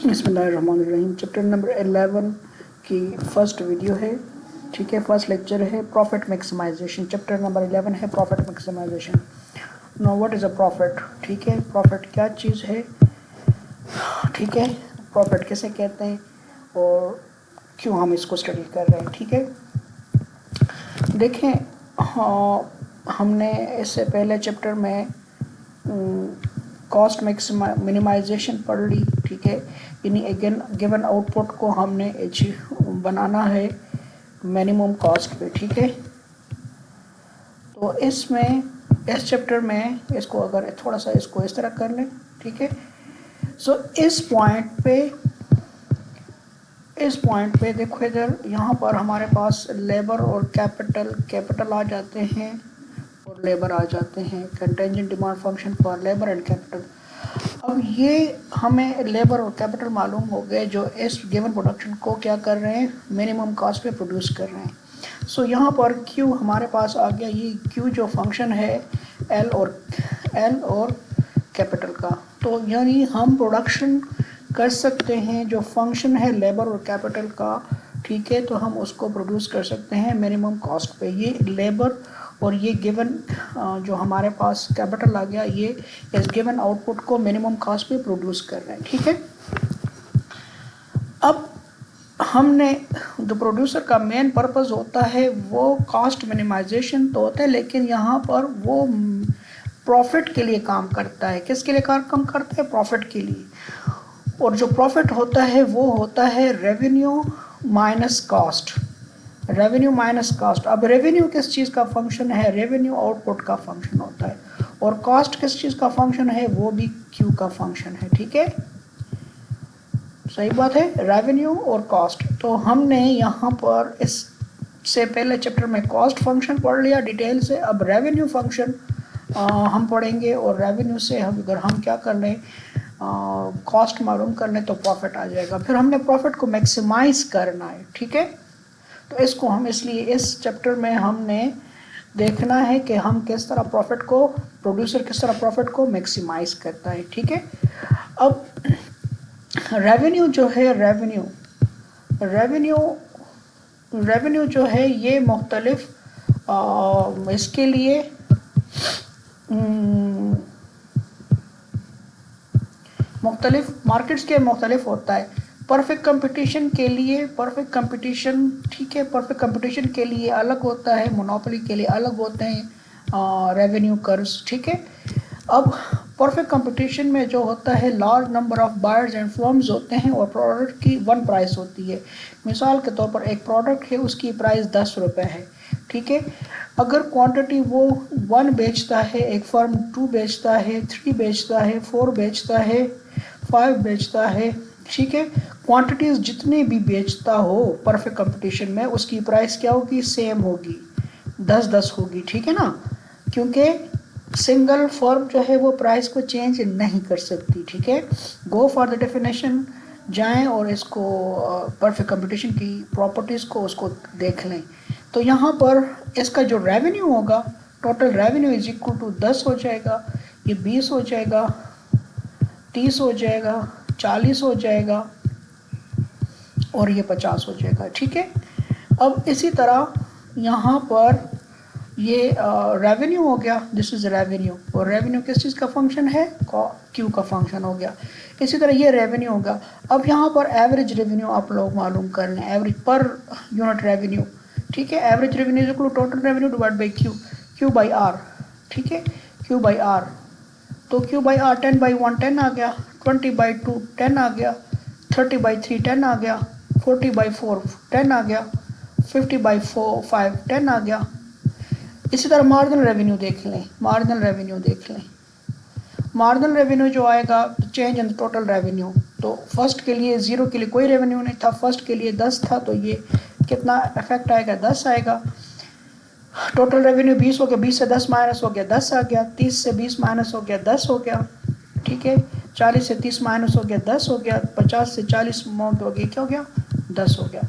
बिस्मिल्लाहिर्रहमानिर्रहीम। Chapter number 11 की first video है, ठीक है, फर्स्ट लेक्चर है प्रॉफिट मैक्सिमाइजेशन। चैप्टर नंबर 11 है profit maximization. Know what is a profit, ठीक है, प्रॉफिट क्या चीज़ है, ठीक है, प्रॉफिट किसे कहते हैं और क्यों हम इसको स्टडी कर रहे हैं, ठीक है। देखें, हाँ, हमने इससे पहले चैप्टर में कॉस्ट मिनिमाइजेशन पढ़ ली, ठीक है। यानी अगेन गिवन आउटपुट को हमने बनाना है मिनिमम कॉस्ट पे, ठीक है। तो इसमें इस चैप्टर में इसको अगर थोड़ा सा इसको इस तरह कर लें, ठीक है। सो इस पॉइंट पे देखो, इधर यहाँ पर हमारे पास लेबर और कैपिटल आ जाते हैं और लेबर आ जाते हैं। Contingent demand function for labour and capital. अब ये हमें लेबर और कैपिटल मालूम हो गए जो इस गिवन प्रोडक्शन को क्या कर रहे हैं, मिनिमम कॉस्ट पे प्रोड्यूस कर रहे हैं। सो यहाँ पर क्यू हमारे पास आ गया। ये क्यू जो फंक्शन है एल और कैपिटल का, तो यानी हम प्रोडक्शन कर सकते हैं जो फंक्शन है लेबर और कैपिटल का, ठीक है। तो हम उसको प्रोड्यूस कर सकते हैं मिनिमम कॉस्ट पे। ये लेबर और ये गिवन जो हमारे पास कैपिटल आ गया, ये इस गिवन आउटपुट को मिनिमम कॉस्ट पे प्रोड्यूस कर रहे हैं, ठीक है। अब हमने जो प्रोड्यूसर का मेन पर्पस होता है वो कॉस्ट मिनिमाइजेशन तो होता है, लेकिन यहाँ पर वो प्रॉफिट के लिए काम करता है। किसके लिए काम करता है? प्रॉफिट के लिए। और जो प्रॉफिट होता है वो होता है revenue minus cost. Revenue minus cost. अब रेवेन्यू किस चीज़ का फंक्शन है? रेवेन्यू आउटपुट का फंक्शन होता है। और कॉस्ट किस चीज़ का फंक्शन है? वो भी क्यू का फंक्शन है, ठीक है। सही बात है, रेवेन्यू और कॉस्ट। तो हमने यहाँ पर इससे पहले चैप्टर में कॉस्ट फंक्शन पढ़ लिया डिटेल से। अब रेवेन्यू फंक्शन हम पढ़ेंगे और रेवेन्यू से अगर हम क्या कर लें, कॉस्ट मालूम कर लें तो प्रॉफिट आ जाएगा। फिर हमने प्रॉफिट को मैक्सिमाइज करना है, ठीक है। तो इसको हम इसलिए इस चैप्टर में हमने देखना है कि हम किस तरह प्रॉफिट को, प्रोड्यूसर किस तरह प्रॉफिट को मैक्सिमाइज करता है, ठीक है। अब रेवेन्यू जो है, रेवेन्यू जो है ये मुख्तलिफ इसके लिए मुख्तलिफ मार्केट्स के मुख्तलिफ होता है। परफेक्ट कंपटीशन के लिए परफेक्ट कंपटीशन, ठीक है, परफेक्ट कंपटीशन के लिए अलग होता है, मोनोपोली के लिए अलग होते हैं रेवेन्यू कर्व्स, ठीक है। अब परफेक्ट कंपटीशन में जो होता है large number of buyers and firms होते हैं और प्रोडक्ट की वन प्राइस होती है। मिसाल के तौर पर एक प्रोडक्ट है, उसकी प्राइस 10 रुपये है, ठीक है। अगर क्वांटिटी वो 1 बेचता है, एक फर्म 2 बेचता है, 3 बेचता है, 4 बेचता है, 5 बेचता है, ठीक है। क्वांटिटीज़ जितनी भी बेचता हो परफेक्ट कंपटीशन में, उसकी प्राइस क्या होगी? सेम होगी, 10-10 होगी, ठीक है ना। क्योंकि सिंगल फर्म जो है वो प्राइस को चेंज नहीं कर सकती, ठीक है। गो फॉर द डेफिनेशन जाएं और इसको परफेक्ट कंपटीशन की प्रॉपर्टीज़ को उसको देख लें। तो यहाँ पर इसका जो रेवेन्यू होगा, total revenue is equal to 10 हो जाएगा, ये 20 हो जाएगा, 30 हो जाएगा, 40 हो जाएगा और ये 50 हो जाएगा, ठीक है। अब इसी तरह यहाँ पर ये रेवेन्यू हो गया, दिस इज रेवेन्यू। और रेवेन्यू किस चीज़ का फंक्शन है? क्यू का फंक्शन हो गया। इसी तरह ये रेवेन्यू होगा। अब यहाँ पर एवरेज रेवेन्यू आप लोग मालूम कर लें, एवरेज पर यूनिट रेवेन्यू, ठीक है। Average revenue is equal to total revenue divide by Q by R, ठीक है, क्यू बाई आर। तो क्यू बाई आर 10/1 10 आ गया, 20/2 10 आ गया, 30/3 10 आ गया, 40/4 10 आ गया, 50/5 10 आ गया। इसी तरह मार्जिनल रेवेन्यू देख लें, मार्जिनल रेवेन्यू जो आएगा चेंज इन टोटल रेवेन्यू। तो फर्स्ट के लिए 0 के लिए कोई रेवेन्यू नहीं था, फर्स्ट के लिए 10 था, तो ये कितना इफेक्ट आएगा? 10 आएगा। टोटल रेवेन्यू 20 हो गया, 20 से 10 माइनस हो गया, 10 आ गया। 30 से 20 माइनस हो गया, 10 हो गया, ठीक है। 40 से 30 माइनस हो गया, 10 हो गया। 50 से 40 अमाउंट हो गया, क्या हो गया? 10 हो गया।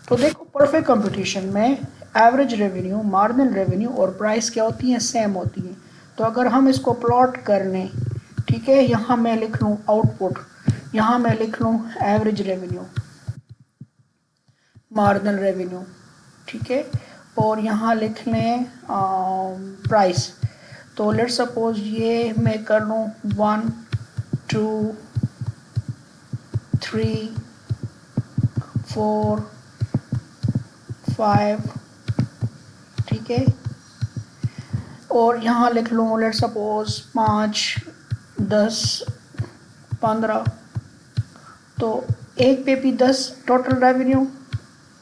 तो देखो परफेक्ट कंपटीशन में एवरेज रेवेन्यू, मार्जिनल रेवेन्यू और प्राइस क्या होती हैं? सेम होती हैं। तो अगर हम इसको प्लॉट कर लें, ठीक है, यहाँ मैं लिख लूँ आउटपुट, यहाँ मैं लिख लूँ एवरेज रेवेन्यू, मार्जिनल रेवेन्यू, ठीक है, और यहाँ लिख लें प्राइस। तो लेट्स सपोज ये मैं कर लूँ 1 2 3 4 5, ठीक है, और यहाँ लिख लूँ लेट्स सपोज 5 10 15। तो एक पे भी 10 total revenue,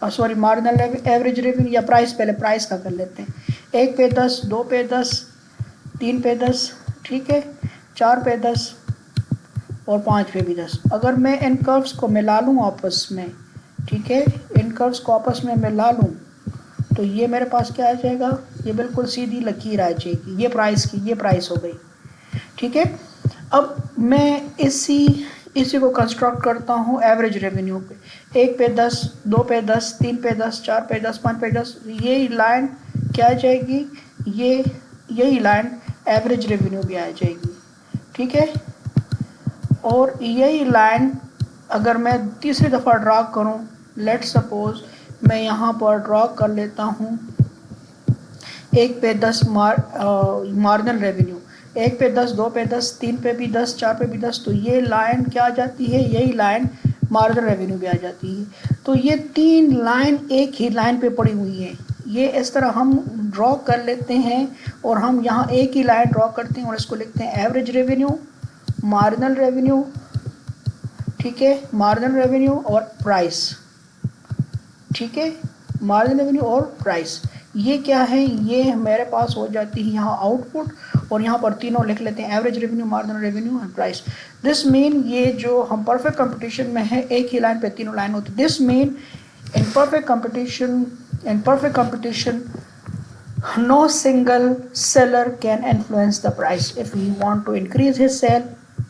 sorry marginal average revenue, या प्राइस, पहले प्राइस का कर लेते हैं। एक पे 10, दो पे 10, तीन पे 10, ठीक है, चार पे 10 और पाँच पे भी 10। अगर मैं इन कर्व्स को मिला लूँ आपस में, ठीक है, इन कर्व्स को आपस में मिला लूँ तो ये मेरे पास क्या आ जाएगा, ये बिल्कुल सीधी लकीर आ जाएगी, ये प्राइस की, ये प्राइस हो गई, ठीक है। अब मैं इसी को कंस्ट्रक्ट करता हूँ एवरेज रेवेन्यू पे। एक पे 10, दो पे 10, तीन पे 10, चार पे 10, पाँच पे 10, ये लाइन क्या आ जाएगी, यही लाइन एवरेज रेवेन्यू भी आ जाएगी, ठीक है। और यही लाइन अगर मैं तीसरी दफ़ा ड्रा करूँ, लेट्स सपोज मैं यहाँ पर ड्रा कर लेता हूँ एक पे 10 मार्जिनल रेवेन्यू, एक पे 10, दो पे 10, तीन पे भी 10, चार पे भी 10, तो ये लाइन क्या आ जाती है, यही लाइन मार्जिनल रेवेन्यू भी आ जाती है। तो ये तीन लाइन एक ही लाइन पे पड़ी हुई है, ये इस तरह हम ड्रॉ कर लेते हैं, और हम यहाँ एक ही लाइन ड्रॉ करते हैं और इसको लिखते हैं एवरेज रेवेन्यू, मार्जिनल रेवेन्यू, ठीक है, मार्जिनल रेवेन्यू और प्राइस, ठीक है, मार्जिन रेवेन्यू और प्राइस। ये क्या है, ये मेरे पास हो जाती है यहाँ आउटपुट, और यहाँ पर तीनों लिख लेते हैं average revenue, marginal revenue and price. This mean ये जो हम परफेक्ट कंपटीशन में है एक ही लाइन पे तीनों लाइन होती है। This mean in perfect competition no single seller can influence the price. If he want to increase his sale,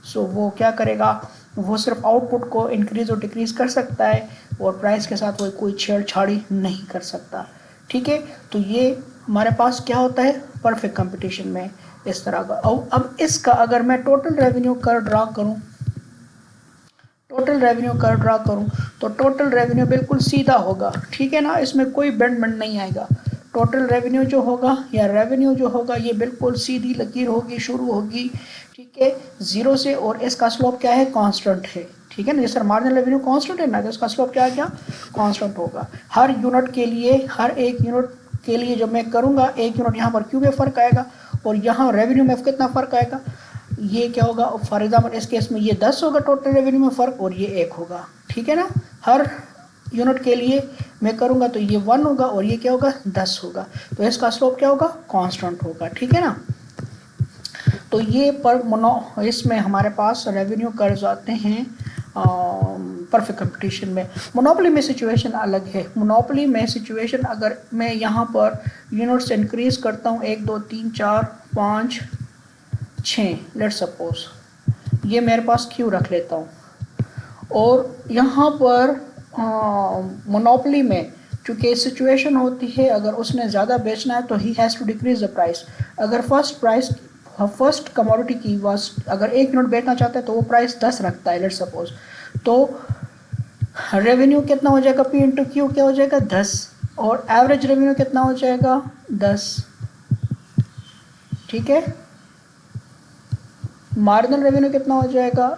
so वो क्या करेगा, वो सिर्फ आउटपुट को इंक्रीज और डिक्रीज कर सकता है, और प्राइस के साथ वो कोई छेड़छाड़ी नहीं कर सकता, ठीक है। तो ये हमारे पास क्या होता है परफेक्ट कंपटीशन में इस तरह का। अब इसका अगर मैं टोटल रेवेन्यू कर ड्रा करूँ, तो टोटल रेवेन्यू बिल्कुल सीधा होगा, ठीक है ना, इसमें कोई बेंड नहीं आएगा। टोटल रेवेन्यू जो होगा या रेवेन्यू जो होगा ये बिल्कुल सीधी लकीर होगी, शुरू होगी, ठीक है, जीरो से, और इसका स्लोप क्या है, कांस्टेंट है, ठीक है ना। जैसे मार्जिनल रेवेन्यू कांस्टेंट है ना, तो इसका स्लोप क्या आ गया, कांस्टेंट होगा। हर यूनिट के लिए, हर एक यूनिट के लिए जब मैं करूँगा, एक यूनिट यहाँ पर क्यू में फ़र्क आएगा और यहाँ रेवेन्यू में कितना फ़र्क आएगा, ये क्या होगा, फॉर एग्जाम्पल इस केस में ये 10 होगा टोटल रेवेन्यू में फ़र्क, और ये 1 होगा, ठीक है ना। हर यूनिट के लिए मैं करूँगा तो ये 1 होगा और ये क्या होगा, 10 होगा, तो इसका स्लोप क्या होगा, कांस्टेंट होगा, ठीक है ना। तो ये पर इसमें हमारे पास रेवेन्यू कर्व्स आते हैं परफेक्ट कंपटीशन में। मोनोपोली में सिचुएशन अलग है। मोनोपोली में सिचुएशन अगर मैं यहाँ पर यूनिट्स इंक्रीज करता हूँ 1 2 3 4 5 6, लेट्स सपोज ये मेरे पास क्यू रख लेता हूँ, और यहाँ पर मोनोपोली में चूँकि सिचुएशन होती है अगर उसने ज़्यादा बेचना है तो ही has to decrease the price. अगर फर्स्ट कमोडिटी की अगर 1 यूनिट बेचना चाहता है तो वो प्राइस 10 रखता है, लेट्स सपोज, तो रेवेन्यू कितना हो जाएगा, पी इंटू क्यू क्या हो जाएगा, 10, और एवरेज रेवेन्यू कितना हो जाएगा, 10, ठीक है। मार्जिनल रेवेन्यू कितना हो जाएगा,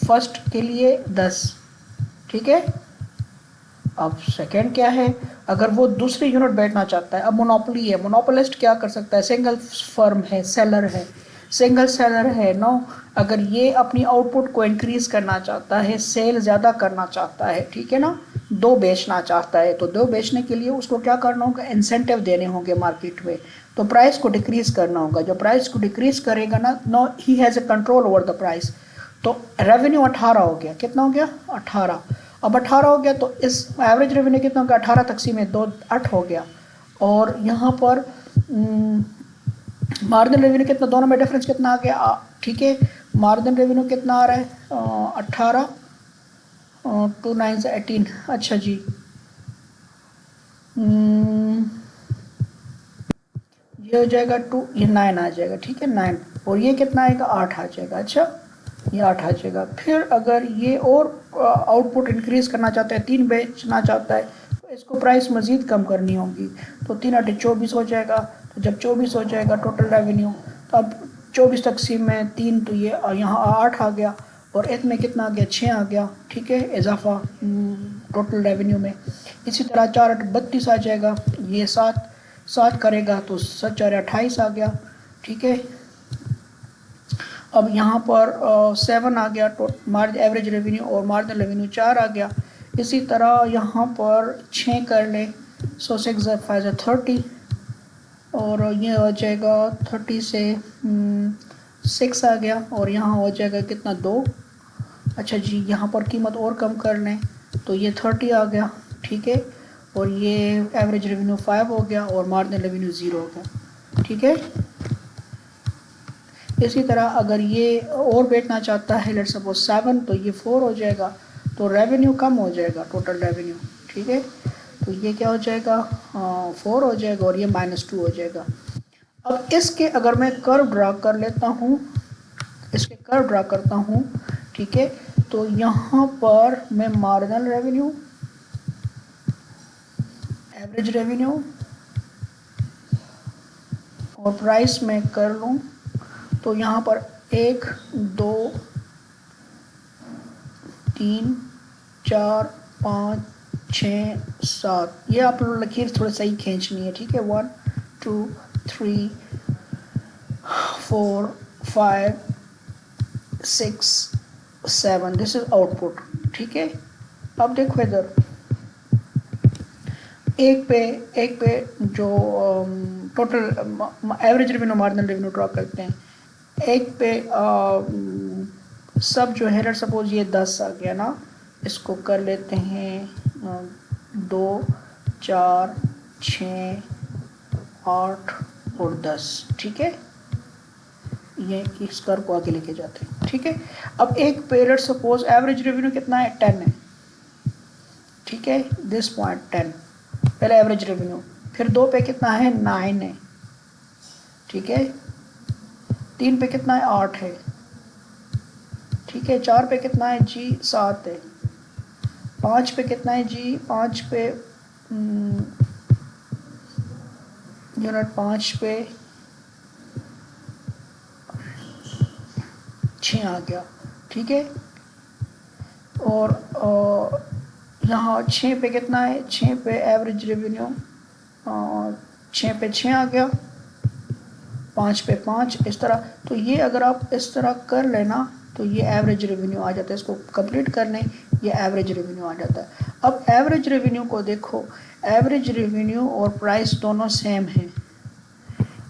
फर्स्ट के लिए 10, ठीक है। अब सेकंड क्या है, अगर वो दूसरी यूनिट बैठना चाहता है, अब मोनोपोली है, मोनोपोलिस्ट क्या कर सकता है, सिंगल फर्म है, सिंगल सेलर है नो, अगर ये अपनी आउटपुट को इंक्रीज करना चाहता है, सेल ज़्यादा करना चाहता है, ठीक है ना, 2 बेचना चाहता है, तो 2 बेचने के लिए उसको क्या करना होगा, इंसेंटिव देने होंगे मार्केट में, तो प्राइस को डिक्रीज करना होगा। जो प्राइस को डिक्रीज करेगा ना, no he has a control over the price. तो रेवेन्यू 18 हो गया, कितना हो गया, 18। अब 18 हो गया तो इस एवरेज रेवेन्यू कितना हो गया, 18 तक़सीम 2 8 हो गया, और यहाँ पर मार्जिनल रेवेन्यू कितना, दोनों में डिफरेंस कितना आ गया, ठीक है। मार्जिनल रेवेन्यू कितना आ रहा है, 18, 2 9 से 18, अच्छा जी, ये हो जाएगा 2, ये 9 आ जाएगा, ठीक है, 9, और ये कितना आएगा, 8 आ जाएगा, अच्छा। ये 8 आ जाएगा। फिर अगर ये और आउटपुट इंक्रीज़ करना चाहता है, 3 बेचना चाहता है, तो इसको प्राइस मज़ीद कम करनी होगी। तो 3 8 24 हो जाएगा। तो जब 24 हो जाएगा टोटल रेवेन्यू, तो अब 24 तकसीम में 3, तो ये यहाँ 8 आ गया, और इसमें कितना आ गया, 6 आ गया। ठीक है, इजाफा टोटल रेवेन्यू में। इसी तरह 4 8 32 आ जाएगा। ये 7 करेगा तो 7 4 28 आ गया। ठीक है, अब यहाँ पर 7 आ गया एवरेज रेवेन्यू, और मार्जिनल रेवेन्यू 4 आ गया। इसी तरह यहाँ पर 6 कर ले, सो 6 5 30, और ये हो जाएगा 30 से 6 आ गया, और यहाँ हो जाएगा कितना, 2। अच्छा जी, यहाँ पर कीमत और कम कर लें तो ये 30 आ गया। ठीक है, और ये एवरेज रेवेन्यू 5 हो गया, और मार्जिनल रेवेन्यू 0 हो गया। ठीक है, इसी तरह अगर ये और बेचना चाहता है, लेट्स सपोज 7, तो ये 4 हो जाएगा, तो रेवेन्यू कम हो जाएगा, टोटल रेवेन्यू। ठीक है, तो ये क्या हो जाएगा, 4 हो जाएगा, और ये -2 हो जाएगा। अब इसके अगर मैं कर्व ड्रा कर लेता हूँ, इसके कर्व ड्रा करता हूँ, ठीक है, तो यहाँ पर मैं मार्जिनल रेवेन्यू, एवरेज रेवेन्यू और प्राइस में कर लूँ, तो यहाँ पर 1 2 3 4 5 6 7, ये आप लोग लकीर थोड़ा सही खींचनी है। ठीक है, 1 2 3 4 5 6 7, दिस इज आउटपुट। ठीक है, अब देखो इधर एक पे जो total average revenue marginal revenue draw करते हैं, एक पे सब जो है, सपोज ये 10 आ गया ना, इसको कर लेते हैं 2 4 6 8 और 10। ठीक है, ये इस कर्व को आगे लेके जाते हैं। ठीक है, अब एक पे सपोज एवरेज रेवेन्यू कितना है, 10 है। ठीक है, दिस पॉइंट 10 पहले एवरेज रेवेन्यू, फिर 2 पे कितना है, 9 है। ठीक है, 3 पे कितना है, 8 है। ठीक है, 4 पे कितना है जी, 7 है। 5 पे कितना है जी, 5 पे यूनिट 5 पे 6 आ गया। ठीक है, और यहाँ 6 पे कितना है, 6 पे एवरेज रेवेन्यू 6 पे 6 आ गया, 5 पे 5, इस तरह। तो ये अगर आप इस तरह कर लेना तो ये एवरेज रेवेन्यू आ जाता है। इसको कंप्लीट कर लें, ये एवरेज रेवेन्यू आ जाता है। अब एवरेज रेवेन्यू को देखो, एवरेज रेवेन्यू और प्राइस दोनों सेम है।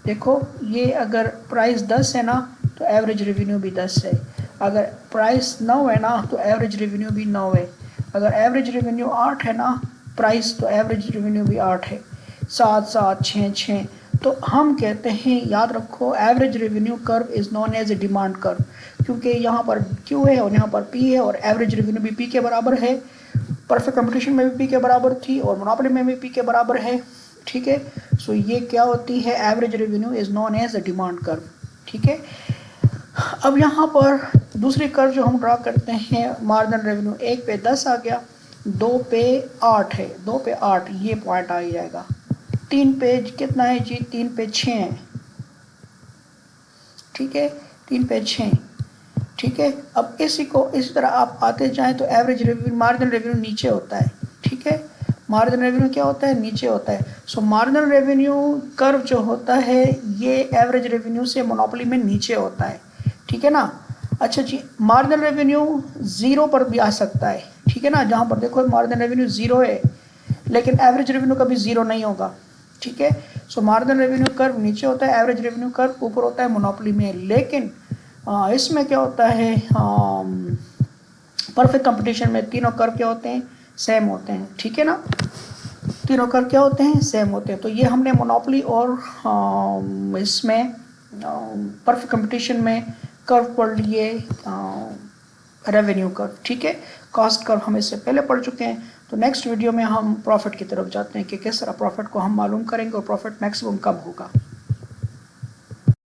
देखो, ये अगर प्राइस 10 है ना, तो एवरेज रेवेन्यू भी 10 है। अगर प्राइस 9 है ना, तो एवरेज रेवेन्यू भी 9 है। अगर एवरेज रेवेन्यू 8 है ना प्राइस, तो एवरेज रेवेन्यू भी 8 है। 7 7 6 6, तो हम कहते हैं, याद रखो, average revenue curve is known as a demand curve, क्योंकि यहाँ पर Q है और यहाँ पर P है, और एवरेज रेवेन्यू भी P के बराबर है। परफेक्ट कंपटीशन में भी P के बराबर थी, और मोनोपोली में भी P के बराबर है। ठीक है, सो ये क्या होती है, average revenue is known as a demand curve. ठीक है, अब यहाँ पर दूसरी कर्व जो हम ड्रा करते हैं, मार्जिनल रेवेन्यू, 1 पे 10 आ गया, 2 पे 8 है, 2 पे 8, ये पॉइंट आ जाएगा। 3 पे कितना है जी, 3 पे 6 है। ठीक है, 3 पे 6। ठीक है, अब इसी तरह आप आते जाएं तो एवरेज रेवेन्यू, मार्जिनल रेवेन्यू नीचे होता है। ठीक है, मार्जिनल रेवेन्यू क्या होता है, नीचे होता है। सो मार्जिनल रेवेन्यू कर्व जो होता है, ये एवरेज रेवेन्यू से मोनोपोली में नीचे होता है। ठीक है ना। अच्छा जी, मार्जिनल रेवेन्यू 0 पर भी आ सकता है। ठीक है ना, जहाँ पर देखो मार्जिनल रेवेन्यू 0 है, लेकिन एवरेज रेवेन्यू कभी 0 नहीं होगा। ठीक है, सो मार्जिनल रेवेन्यू कर्व नीचे होता है, एवरेज रेवेन्यू कर्व ऊपर होता है मोनोपोली में। लेकिन इसमें क्या होता है, परफेक्ट कंपटीशन में तीनों कर्व क्या होते हैं, सेम होते हैं। ठीक है ना, तीनों कर्व क्या होते हैं, सेम होते हैं। तो ये हमने मोनोपोली और इसमें परफेक्ट कंपटीशन में कर्व पढ़ लिए, रेवेन्यू कर्व। ठीक है, कॉस्ट कर्व हम इससे पहले पढ़ चुके हैं। तो नेक्स्ट वीडियो में हम प्रॉफिट की तरफ जाते हैं कि किस तरह प्रॉफिट को हम मालूम करेंगे और प्रॉफिट मैक्सिमम कब होगा।